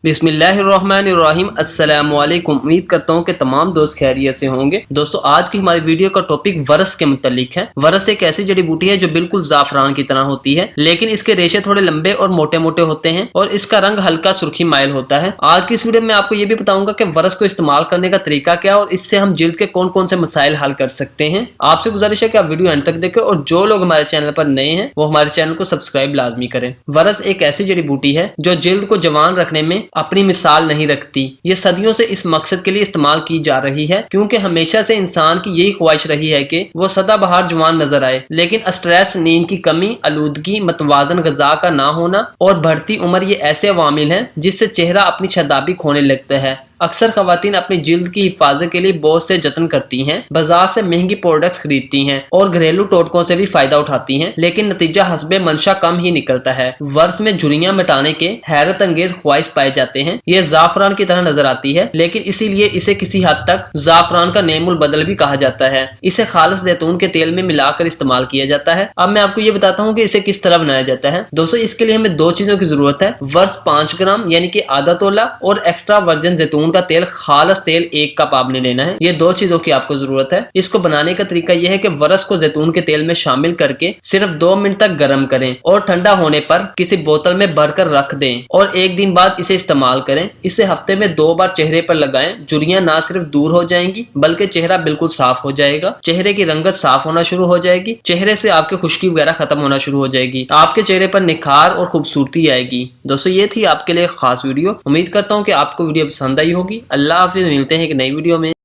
बिस्मिल्लाहिर्रहमानिर्रहीम। अस्सलाम वालेकुम। उम्मीद करता हूँ कि तमाम दोस्त खैरियत से होंगे। दोस्तों, आज की हमारी वीडियो का टॉपिक वरस के मुतालिक है। वरस एक ऐसी जड़ी बूटी है जो बिल्कुल जाफरान की तरह होती है, लेकिन इसके रेशे थोड़े लंबे और मोटे मोटे होते हैं और इसका रंग हल्का सुर्खी माइल होता है। आज की इस वीडियो में आपको ये भी बताऊंगा कि वरस को इस्तेमाल करने का तरीका क्या है और इससे हम जिल्द के कौन कौन से मसाइल हल कर सकते हैं। आपसे गुजारिश है कि आप वीडियो एंड तक देखें और जो लोग हमारे चैनल पर नए हैं वो हमारे चैनल को सब्सक्राइब लाजमी करें। वरस एक ऐसी जड़ी बूटी है जो जिल्द को जवान रखने में अपनी मिसाल नहीं रखती। ये सदियों से इस मकसद के लिए इस्तेमाल की जा रही है, क्योंकि हमेशा से इंसान की यही ख्वाहिश रही है कि वो सदाबहार जवान नजर आए। लेकिन स्ट्रेस, नींद की कमी, आलूदगी, मतवाजन ग़िज़ा का ना होना और बढ़ती उम्र ये ऐसे अवामिल हैं जिससे चेहरा अपनी शदाबी खोने लगता है। अक्सर खवातीन अपनी जिल्द की हिफाजत के लिए बहुत से जतन करती हैं, बाजार से महंगी प्रोडक्ट्स खरीदती हैं और घरेलू टोटकों से भी फायदा उठाती हैं, लेकिन नतीजा हस्बे मंशा कम ही निकलता है। वर्ष में झुर्रियां मिटाने के हैरत अंगेज ख्वाहिश पाए जाते हैं। ये जाफरान की तरह नजर आती है, लेकिन इसीलिए इसे किसी हद तक जाफरान का नेमुल बदल भी कहा जाता है। इसे खालिस जैतून के तेल में मिलाकर इस्तेमाल किया जाता है। अब मैं आपको ये बताता हूँ कि इसे किस तरह बनाया जाता है। दोस्तों, इसके लिए हमें दो चीजों की जरूरत है। वर्ष 5 ग्राम यानी कि आधा तोला और एक्स्ट्रा वर्जिन जैतून का तेल, खालस तेल 1 कप आपने लेना है। ये दो चीजों की आपको जरूरत है। इसको बनाने का तरीका यह है कि वरस को जैतून के तेल में शामिल करके सिर्फ 2 मिनट तक गर्म करें और ठंडा होने पर किसी बोतल में भरकर रख दें और 1 दिन बाद इसे इस्तेमाल करें। इसे हफ्ते में 2 बार चेहरे पर लगाएं। झुर्रियां ना सिर्फ दूर हो जाएंगी बल्कि चेहरा बिल्कुल साफ हो जाएगा। चेहरे की रंगत साफ होना शुरू हो जाएगी। चेहरे से आपके खुश्की वगैरह खत्म होना शुरू हो जाएगी। आपके चेहरे पर निखार और खूबसूरती आएगी। दोस्तों, ये थी आपके लिए खास वीडियो। उम्मीद करता हूँ कि आपको वीडियो पसंद आई होगी। अल्लाह हाफिज़। मिलते हैं एक नई वीडियो में।